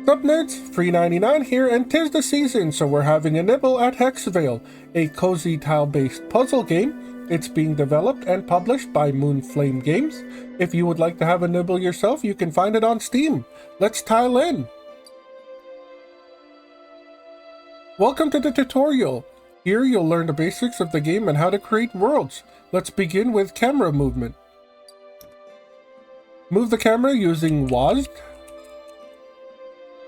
Sup Nerds, free 99 here, and 'tis the season, so we're having a nibble at Hexavale, a cozy tile-based puzzle game. It's being developed and published by Moonflame Games. If you would like to have a nibble yourself, you can find it on Steam. Let's tile in! Welcome to the tutorial. Here you'll learn the basics of the game and how to create worlds. Let's begin with camera movement. Move the camera using WASD.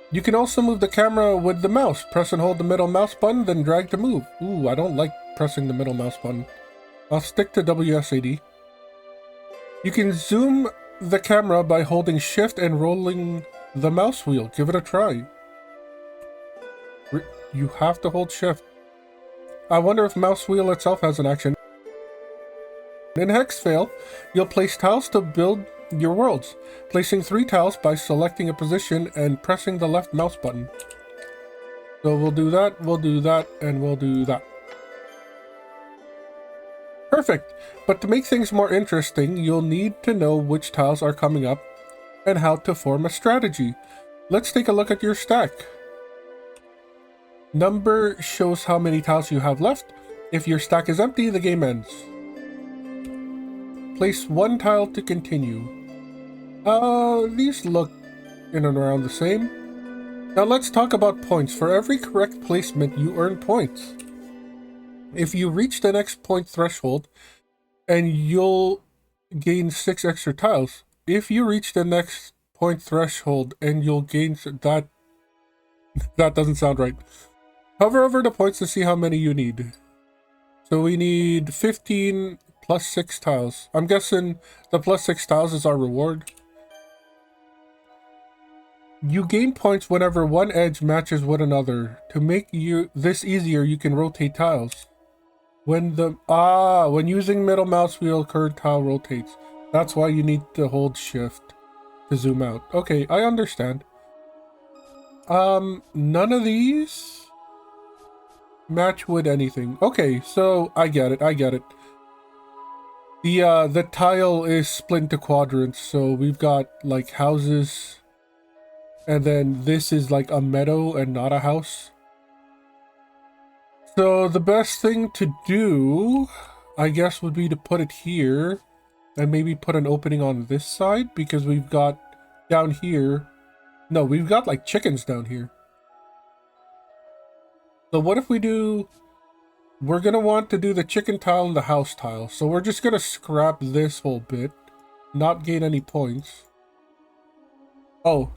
You can also move the camera with the mouse. Press and hold the middle mouse button, then drag to move. Ooh, I don't like pressing the middle mouse button. I'll stick to WSAD. You can zoom the camera by holding shift and rolling the mouse wheel. Give it a try. You have to hold shift. I wonder if mouse wheel itself has an action. In Hexavale, you'll place tiles to build your worlds, placing 3 tiles by selecting a position and pressing the left mouse button. So we'll do that, and we'll do that. Perfect! But to make things more interesting, you'll need to know which tiles are coming up and how to form a strategy. Let's take a look at your stack. Number shows how many tiles you have left. If your stack is empty, the game ends. Place 1 tile to continue. These look in and around the same. Now let's talk about points. For every correct placement, you earn points. If you reach the next point threshold, and you'll gain 6 extra tiles. If you reach the next point threshold, and you'll gain that... that doesn't sound right. Hover over the points to see how many you need. So we need 15 plus 6 tiles. I'm guessing the plus 6 tiles is our reward. You gain points whenever one edge matches with another. To make this easier, you can rotate tiles. When using middle mouse wheel, current tile rotates. That's why you need to hold shift to zoom out. Okay, I understand. None of these match with anything. Okay, so I get it. The tile is split into quadrants, so we've got like houses, and then this is like a meadow and not a house. So the best thing to do, I guess, would be to put it here and maybe put an opening on this side, because we've got down here, no, we've got like chickens down here. So what if we do, we're gonna want to do the chicken tile and the house tile. So we're just gonna scrap this whole bit, not gain any points. Oh,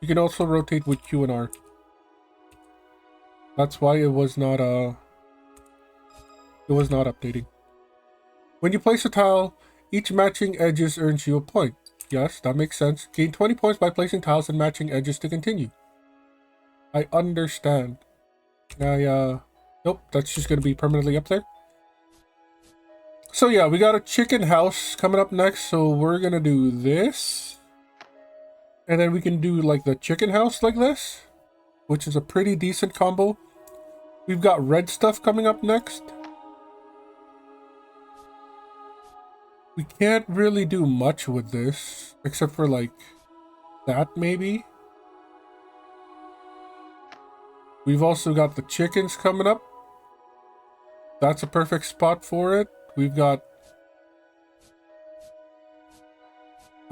you can also rotate with Q and R. That's why it was not updating. When you place a tile, each matching edges earns you a point. Yes, that makes sense. Gain 20 points by placing tiles and matching edges to continue. I understand. Nope, that's just going to be permanently up there. So yeah, we got a chicken house coming up next, so we're going to do this. And then we can do like the chicken house like this, which is a pretty decent combo. We've got red stuff coming up next. We can't really do much with this, except for like that maybe. We've also got the chickens coming up. That's a perfect spot for it. We've got...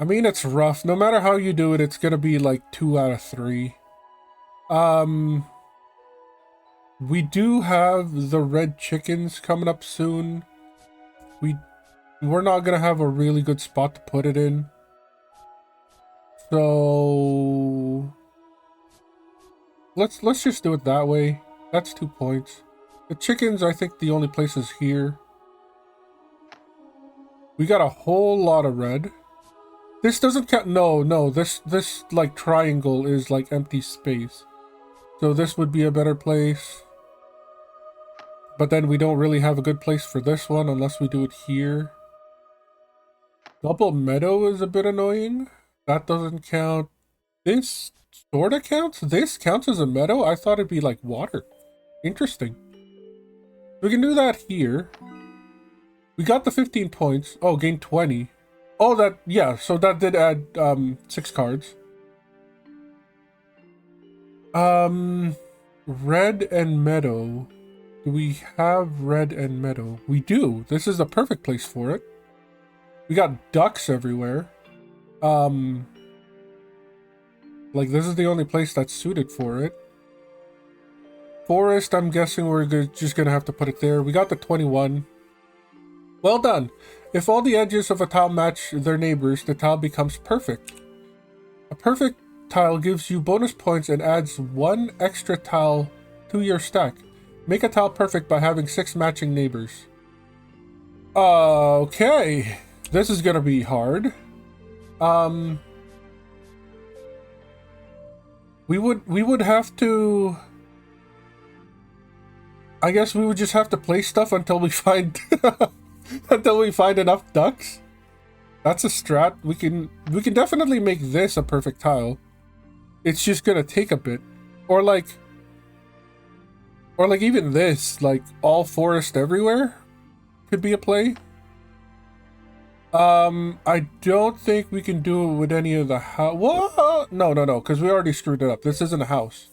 I mean, it's rough. No matter how you do it, it's gonna be like 2 out of 3. We do have the red chickens coming up soon. We're not gonna have a really good spot to put it in. So... Let's just do it that way. That's 2 points. The chickens, I think the only place is here. We got a whole lot of red. This doesn't count. No, this like triangle is like empty space. So this would be a better place. But then we don't really have a good place for this one unless we do it here. Double meadow is a bit annoying. That doesn't count. This sorta counts. This counts as a meadow. I thought it'd be like water. Interesting. We can do that here. We got the 15 points. Oh, gain 20. Oh, that, yeah, so that did add 6 cards. Red and meadow. Do we have red and meadow? We do. This is the perfect place for it. We got ducks everywhere. Like, this is the only place that's suited for it. Forest, I'm guessing we're just gonna have to put it there. We got the 21. Well done. If all the edges of a tile match their neighbors, the tile becomes perfect. A perfect tile gives you bonus points and adds 1 extra tile to your stack. Make a tile perfect by having 6 matching neighbors. Okay. This is gonna be hard. We would have to... I guess we would just have to place stuff until we find... until we find enough ducks. That's a strat. We can definitely make this a perfect tile. It's just gonna take a bit. Or like even this, like all forest everywhere could be a play. I don't think we can do it with any of the house. What? No, because we already screwed it up. This isn't a house.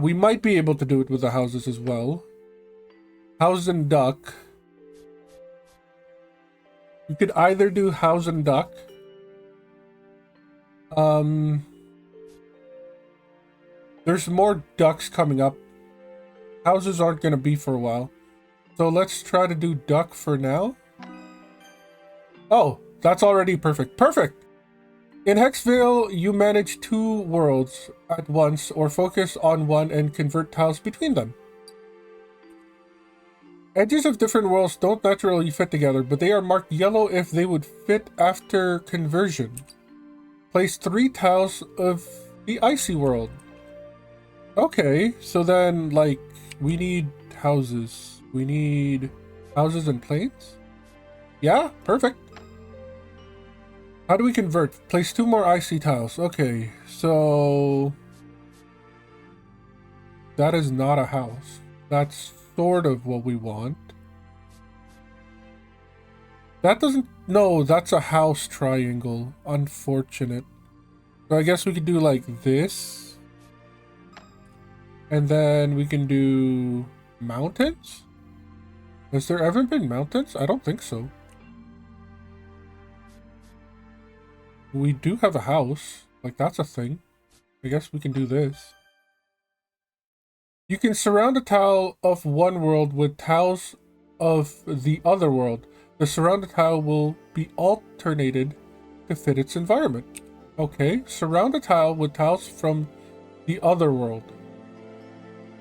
We might be able to do it with the houses as well. House and duck. You could either do house and duck. There's more ducks coming up. Houses aren't going to be for a while. So let's try to do duck for now. Oh, that's already perfect. Perfect! In Hexavale, you manage 2 worlds at once or focus on one and convert tiles between them. Edges of different worlds don't naturally fit together, but they are marked yellow if they would fit after conversion. Place 3 tiles of the icy world. Okay, so then, like, we need houses. We need houses and plains? Yeah, perfect. How do we convert? Place 2 more icy tiles. Okay, so... that is not a house. That's sort of what we want. That doesn't... no, that's a house triangle. Unfortunate. So I guess we could do like this. And then we can do mountains? Has there ever been mountains? I don't think so. We do have a house. Like, that's a thing. I guess we can do this. You can surround a tile of one world with tiles of the other world. The surrounded tile will be alternated to fit its environment. Okay, surround a tile with tiles from the other world.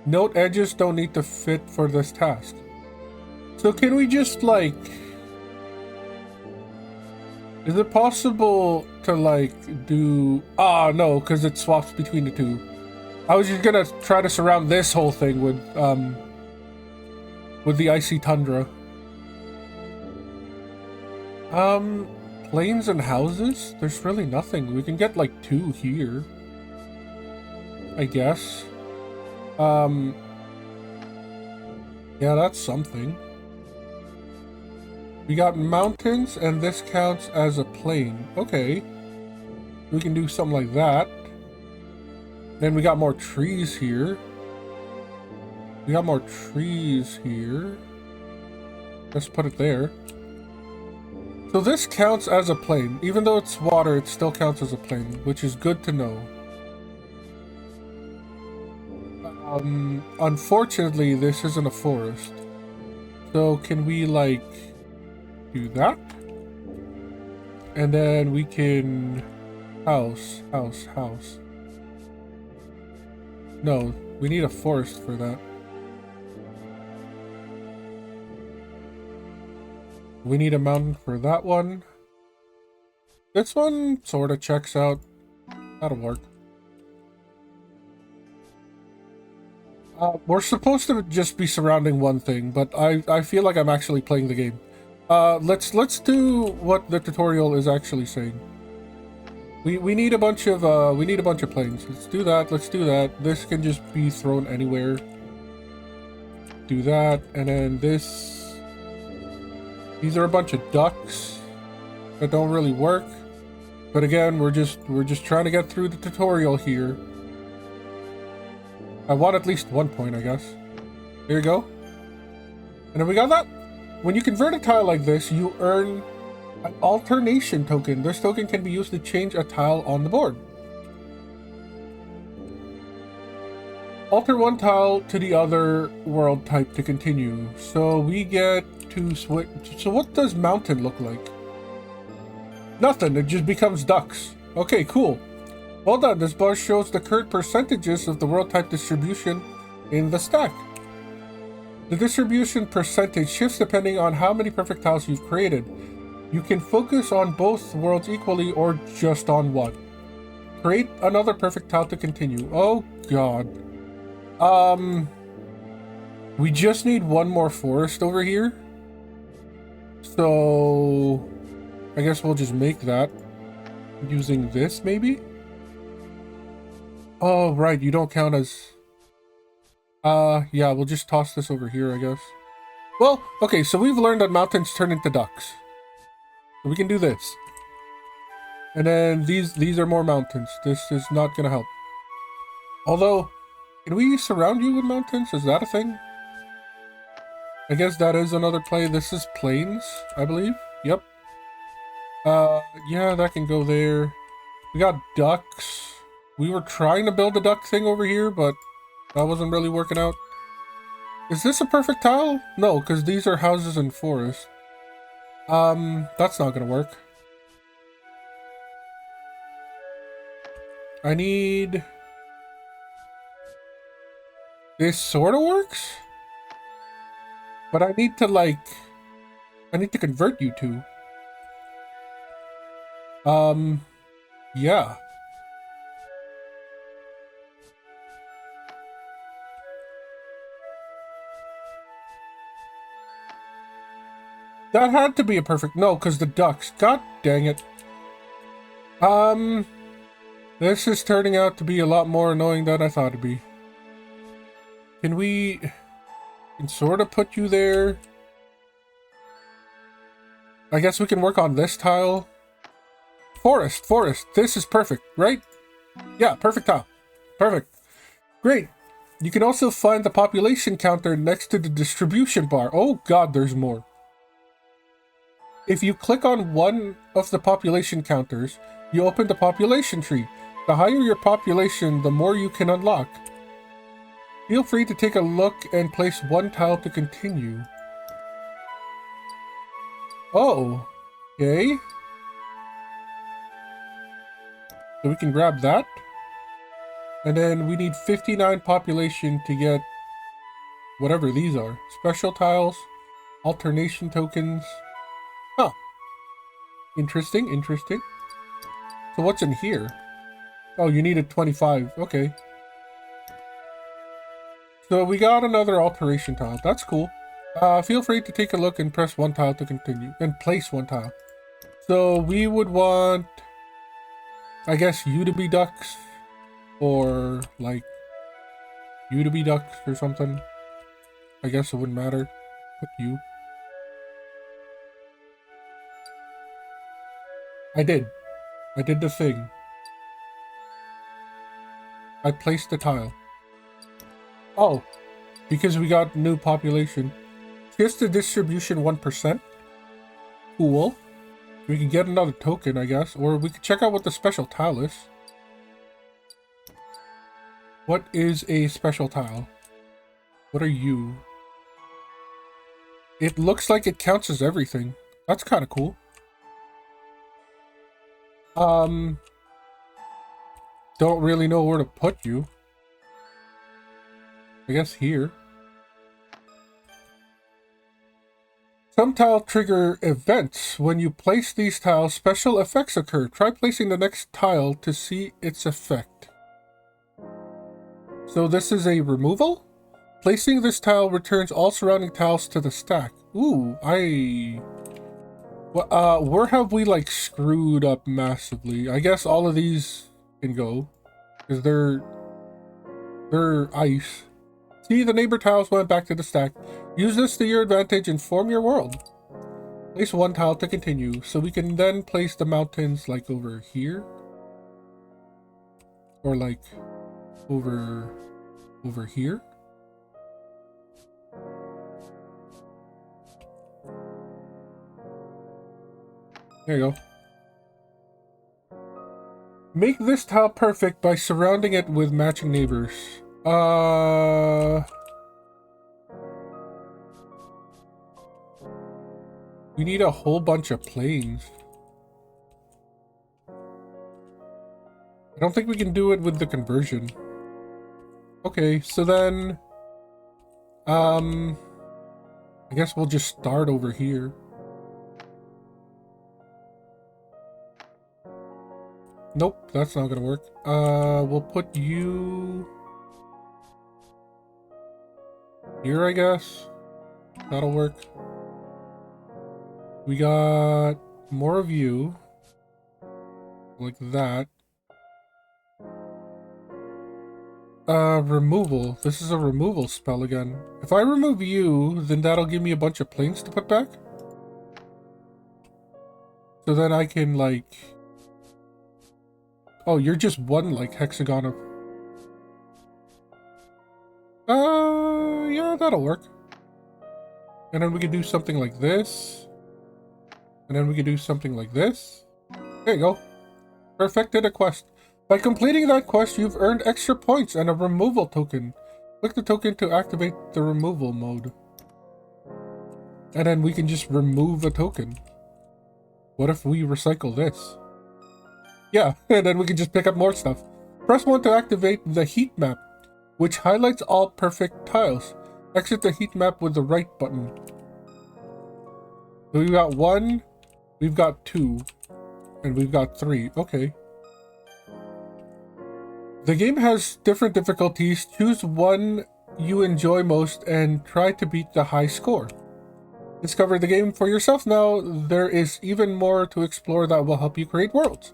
Note edges don't need to fit for this task. So can we just, like... is it possible to, like, do... ah, no, because it swaps between the two. I was just gonna try to surround this whole thing with the icy tundra. Plains and houses? There's really nothing. We can get, like, 2 here, I guess. Yeah, that's something. We got mountains, and this counts as a plain. Okay. We can do something like that. Then we got more trees here. We got more trees here. Let's put it there. So this counts as a plain. Even though it's water, it still counts as a plain, which is good to know. Unfortunately, this isn't a forest. So can we, like, do that? And then we can... house. No, we need a forest for that. We need a mountain for that one. This one sort of checks out. That'll work. We're supposed to just be surrounding one thing, but I feel like I'm actually playing the game. Let's do what the tutorial is actually saying. We need a bunch of planes. Let's do that. Let's do that. This can just be thrown anywhere. Do that, and then this. These are a bunch of ducks that don't really work. But again, we're just trying to get through the tutorial here. I want at least 1 point, I guess. There you go. And then we got that. When you convert a tile like this, you earn an alternation token. This token can be used to change a tile on the board. Alter one tile to the other world type to continue. So we get to switch. So what does mountain look like? Nothing. It just becomes ducks. Okay, cool. Well done. This bar shows the current percentages of the world type distribution in the stack. The distribution percentage shifts depending on how many perfect tiles you've created. You can focus on both worlds equally or just on one. Create another perfect tile to continue. Oh god. We just need one more forest over here. So I guess we'll just make that using this maybe? Oh right, you don't count as yeah, we'll just toss this over here, I guess. Well, okay, so we've learned that mountains turn into ducks. So we can do this. And then these are more mountains. This is not gonna help. Although, can we surround you with mountains? Is that a thing? I guess that is another play. This is plains, I believe. Yep. Yeah, that can go there. We got ducks. We were trying to build a duck thing over here, but that wasn't really working out. Is this a perfect tile? No, because these are houses and forest. That's not gonna work. I need... This sort of works? But I need to, like... I need to convert you two. Yeah. That had to be a perfect... No, because the ducks. God dang it. This is turning out to be a lot more annoying than I thought it'd be. Can we... can sort of put you there. I guess we can work on this tile. Forest. This is perfect, right? Yeah, perfect tile. Perfect. Great. You can also find the population counter next to the distribution bar. Oh god, there's more. If you click on one of the population counters, you open the population tree. The higher your population, the more you can unlock. Feel free to take a look and place one tile to continue. Oh, okay. So we can grab that. And then we need 59 population to get whatever these are. Special tiles, alternation tokens. Huh. Interesting. So what's in here? Oh, you needed 25. Okay. So we got another alteration tile. That's cool. Feel free to take a look and press one tile to continue. And place one tile. So we would want... I guess you to be ducks. Or, like... you to be ducks or something. I guess it wouldn't matter. Put you. I did the thing. I placed the tile. Oh, because we got new population. Here's the distribution 1%. Cool. We can get another token, I guess. Or we could check out what the special tile is. What is a special tile? What are you? It looks like it counts as everything. That's kind of cool. Don't really know where to put you. I guess here. Some tiles trigger events. When you place these tiles, special effects occur. Try placing the next tile to see its effect. So this is a removal? Placing this tile returns all surrounding tiles to the stack. Ooh, where have we, like, screwed up massively? I guess all of these can go. Because they're ice. See, the neighbor tiles went back to the stack. Use this to your advantage and form your world. Place one tile to continue. So we can then place the mountains, like, over here. Or, like, over over here. There you go. Make this tile perfect by surrounding it with matching neighbors. We need a whole bunch of planes. I don't think we can do it with the conversion. Okay, so then... I guess we'll just start over here. Nope, that's not gonna work. We'll put you... here, I guess. That'll work. We got more of you. Like that. Removal. This is a removal spell again. If I remove you, then that'll give me a bunch of planes to put back. So then I can, like... oh, you're just one, like, hexagon of... yeah, that'll work. And then we can do something like this. And then we can do something like this. There you go. Perfected a quest. By completing that quest, you've earned extra points and a removal token. Click the token to activate the removal mode. And then we can just remove a token. What if we recycle this? Yeah, and then we can just pick up more stuff. Press 1 to activate the heat map, which highlights all perfect tiles. Exit the heat map with the right button. So we've got 1, we've got 2, and we've got 3. Okay. The game has different difficulties. Choose one you enjoy most and try to beat the high score. Discover the game for yourself now. There is even more to explore that will help you create worlds.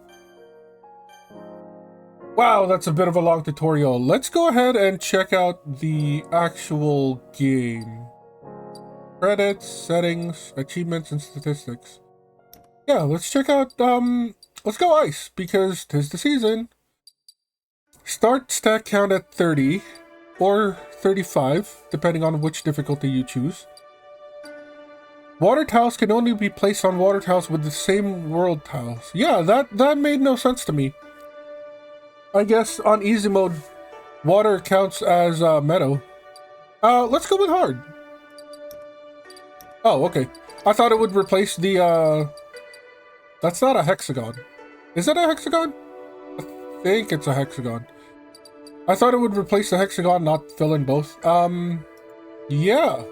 Wow, that's a bit of a long tutorial. Let's go ahead and check out the actual game. Credits, settings, achievements, and statistics. Yeah, let's check out, let's go ice, because 'tis the season. Start stack count at 30, or 35, depending on which difficulty you choose. Water tiles can only be placed on water tiles with the same world tiles. Yeah, that made no sense to me. I guess on easy mode, water counts as meadow. Let's go with hard. Oh, okay. I thought it would replace the, that's not a hexagon. Is it a hexagon? I think it's a hexagon. I thought it would replace the hexagon, not fill in both. Yeah.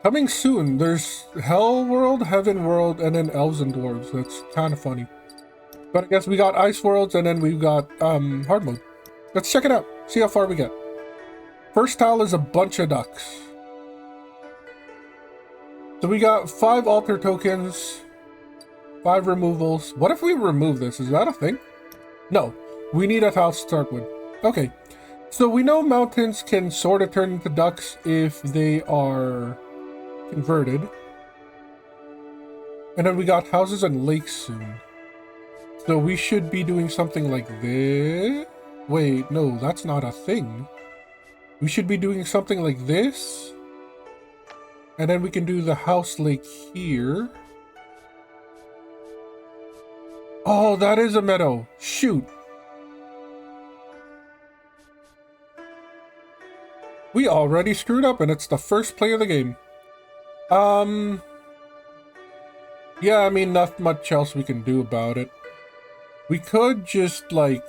Coming soon, there's Hell World, Heaven World, and then Elves and Dwarves. That's kind of funny. But I guess we got Ice Worlds, and then we've got, hard mode. Let's check it out. See how far we get. First tile is a bunch of ducks. So we got 5 altar tokens, 5 removals. What if we remove this? Is that a thing? No. We need a tile to start with. Okay. So we know mountains can sort of turn into ducks if they are converted. And then we got houses and lakes soon. So we should be doing something like this. Wait, no, that's not a thing. We should be doing something like this. And then we can do the house lake here. Oh, that is a meadow. Shoot. We already screwed up and it's the first play of the game. Yeah, I mean, not much else we can do about it. We could just, like,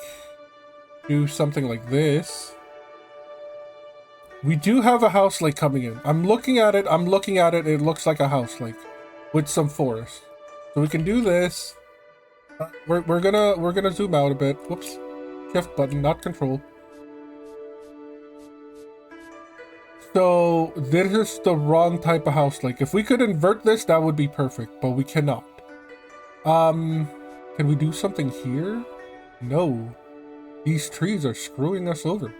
do something like this. We do have a house lake coming in. I'm looking at it. It looks like a house lake with some forest. So we can do this. We're gonna zoom out a bit. Whoops. Shift button, not control. So this is the wrong type of house lake. If we could invert this, that would be perfect, but we cannot. Can we do something here? No. These trees are screwing us over.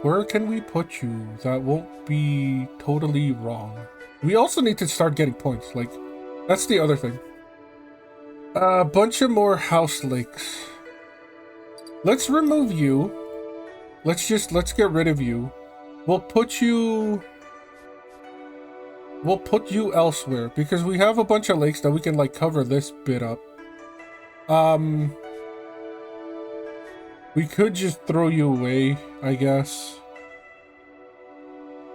Where can we put you that won't be totally wrong? We also need to start getting points. Like, that's the other thing. A bunch of more house lakes. Let's remove you. Let's get rid of you. We'll put you elsewhere because we have a bunch of lakes that we can like cover this bit up. We could just throw you away, I guess.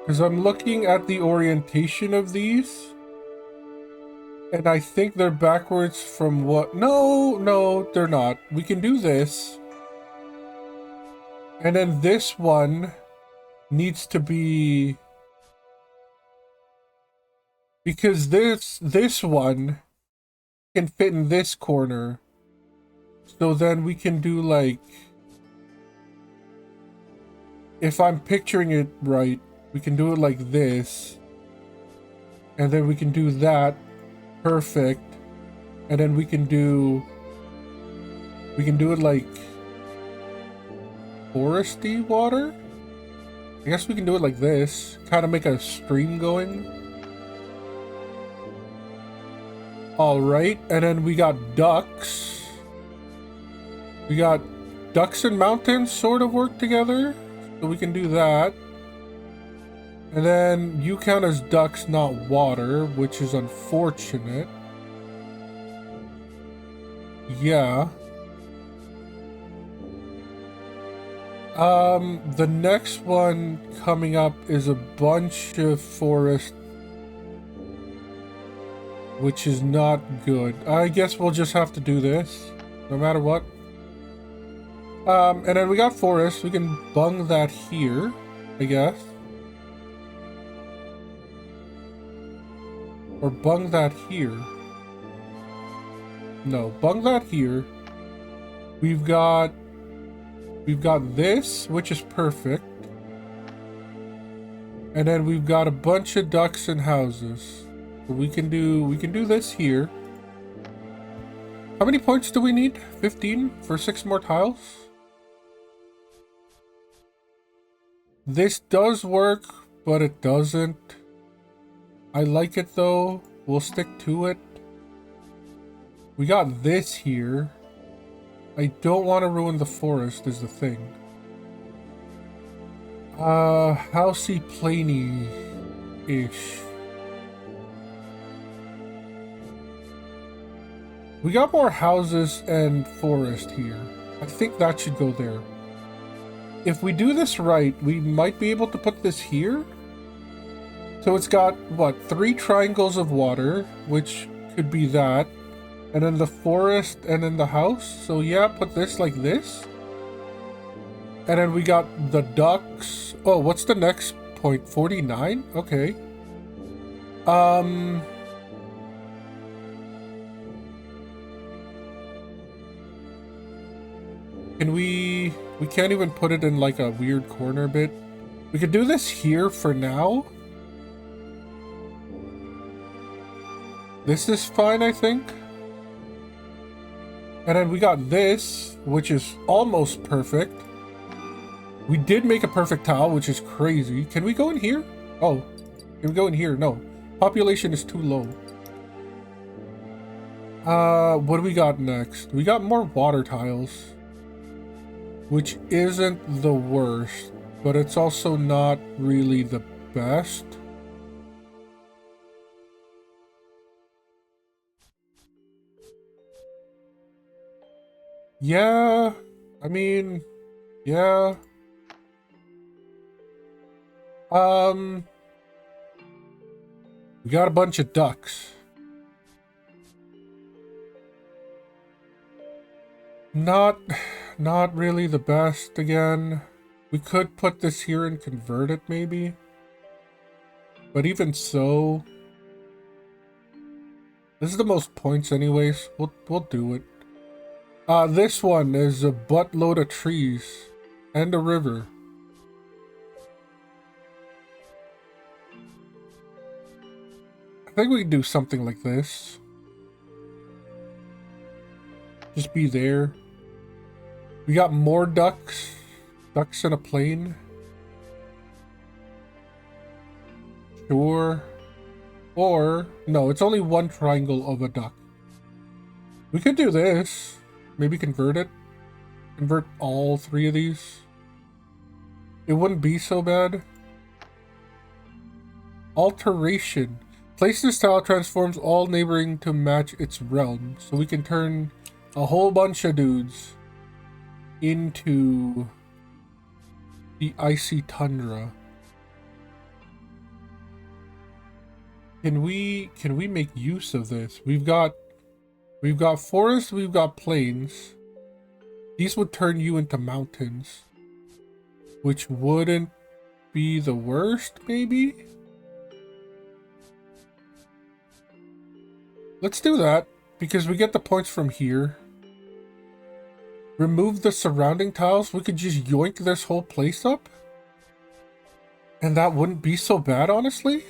Because I'm looking at the orientation of these. And I think they're backwards from what... No, they're not. We can do this. And then this one needs to be... Because this one can fit in this corner. So then we can do like... If I'm picturing it right, we can do it like this. And then we can do that. Perfect. And then we can do it like foresty water? I guess we can do it like this. Kind of make a stream going. Alright, and then we got ducks. We got ducks and mountains sort of work together. So we can do that. And then you count as ducks, not water, which is unfortunate. Yeah. The next one coming up is a bunch of forest, which is not good. I guess we'll just have to do this, no matter what. And then we got forest. We can bung that here, I guess. Or bung that here. No, bung that here. We've got this, which is perfect. And then we've got a bunch of ducks and houses. So we can do this here. How many points do we need? 15 for 6 more tiles? This does work, but it doesn't. I like it though. We'll stick to it. We got this here. I don't want to ruin the forest is the thing. Housey plainy-ish. We got more houses and forest here. I think that should go there. If we do this right, we might be able to put this here. So it's got, what, 3 triangles of water, which could be that. And then the forest and then the house. So yeah, put this like this. And then we got the ducks. Oh, what's the next point? 49? Okay. Can we can't even put it in like a weird corner bit. We could do this here for now. This is fine, I think. And then we got this, which is almost perfect. We did make a perfect tile, which is crazy. Can we go in here? Oh, can we go in here? No. Population is too low. What do we got next? We got more water tiles. Which isn't the worst, but it's also not really the best. Yeah, I mean, yeah. We got a bunch of ducks. Not really the best again. We could put this here and convert it maybe. But even so, this is the most points anyways. We'll do it. This one is a buttload of trees and a river. I think we can do something like this. Just be there. We got more ducks. Ducks in a plane. Sure. Or, no, it's only one triangle of a duck. We could do this. Maybe convert it. Convert all 3 of these. It wouldn't be so bad. Alteration. Place this tile transforms all neighboring to match its realm. So we can turn a whole bunch of dudes into the icy tundra. Can we make use of this? We've got forests, we've got plains. These would turn you into mountains, which wouldn't be the worst, maybe? Let's do that, because we get the points from here. Remove the surrounding tiles. We could just yoink this whole place up. And that wouldn't be so bad, honestly.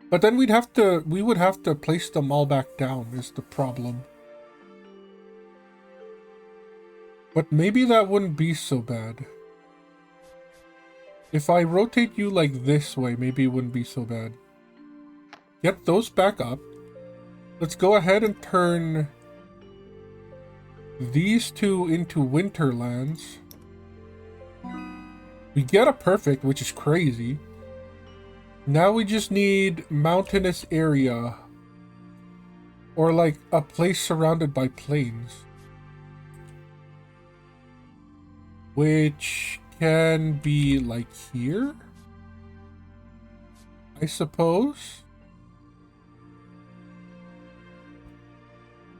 But then we would have to place them all back down, is the problem. But maybe that wouldn't be so bad. If I rotate you like this way, maybe it wouldn't be so bad. Get those back up. Let's go ahead and turn these 2 into winterlands. We get a perfect, which is crazy. Now we just need mountainous area. Or like a place surrounded by plains. Which can be like here, I suppose.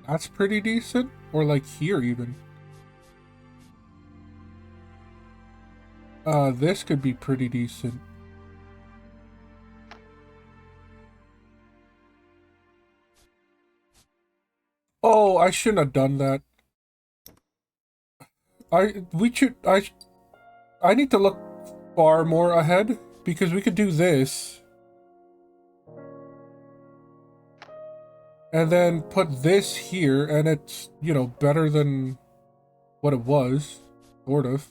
That's pretty decent. Or like here even. This could be pretty decent. Oh, I shouldn't have done that. I need to look far more ahead, because we could do this. And then put this here, and it's, you know, better than what it was, sort of.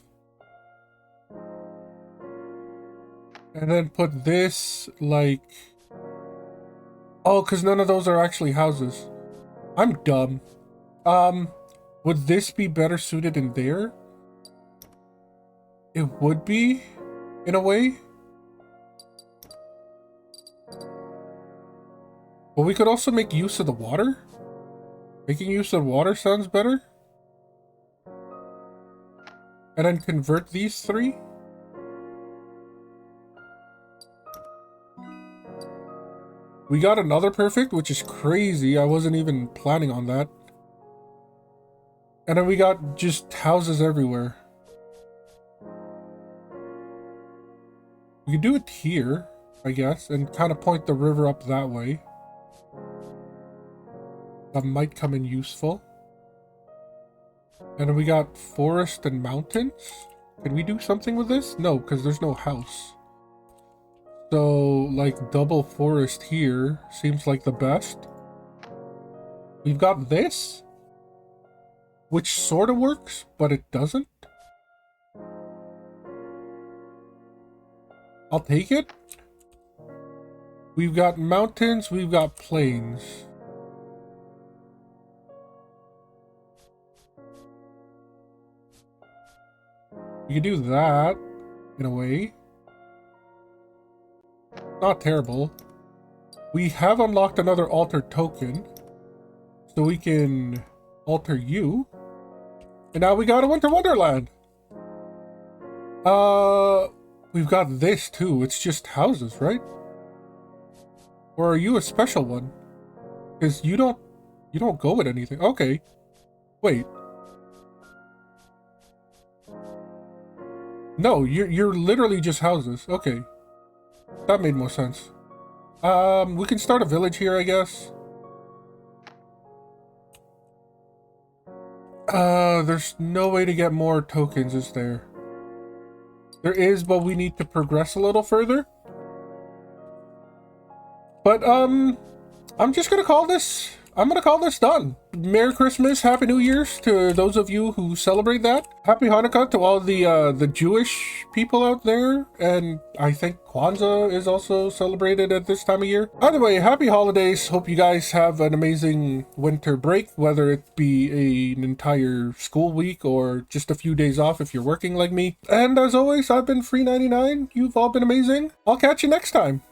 And then put this, like... Oh, because none of those are actually houses. I'm dumb. Would this be better suited in there? It would be, in a way. But we could also make use of the water. Making use of the water sounds better. And then convert these 3. We got another perfect, which is crazy. I wasn't even planning on that. And then we got just houses everywhere. We could do it here, I guess, and kind of point the river up that way. That might come in useful. And then we got forest and mountains. Can we do something with this? No, because there's no house. So, like, double forest here seems like the best. We've got this, which sort of works, but it doesn't. I'll take it. We've got mountains, we've got plains. We can do that, in a way. Not terrible. We have unlocked another altar token, so we can alter you. And now we got a Winter Wonderland. We've got this too. It's just houses, right? Or are you a special one? Because you don't go with anything. Okay. Wait. No, you're literally just houses. Okay. That made more sense. We can start a village here, I guess. There's no way to get more tokens, is there? There is, but we need to progress a little further. But, I'm just gonna call this I'm gonna call this done. Merry Christmas, Happy New Year's to those of you who celebrate that. Happy Hanukkah to all the Jewish people out there, and I think Kwanzaa is also celebrated at this time of year. Either way, happy holidays. Hope you guys have an amazing winter break, whether it be an entire school week or just a few days off if you're working like me. And as always, I've been Free99. You've all been amazing. I'll catch you next time.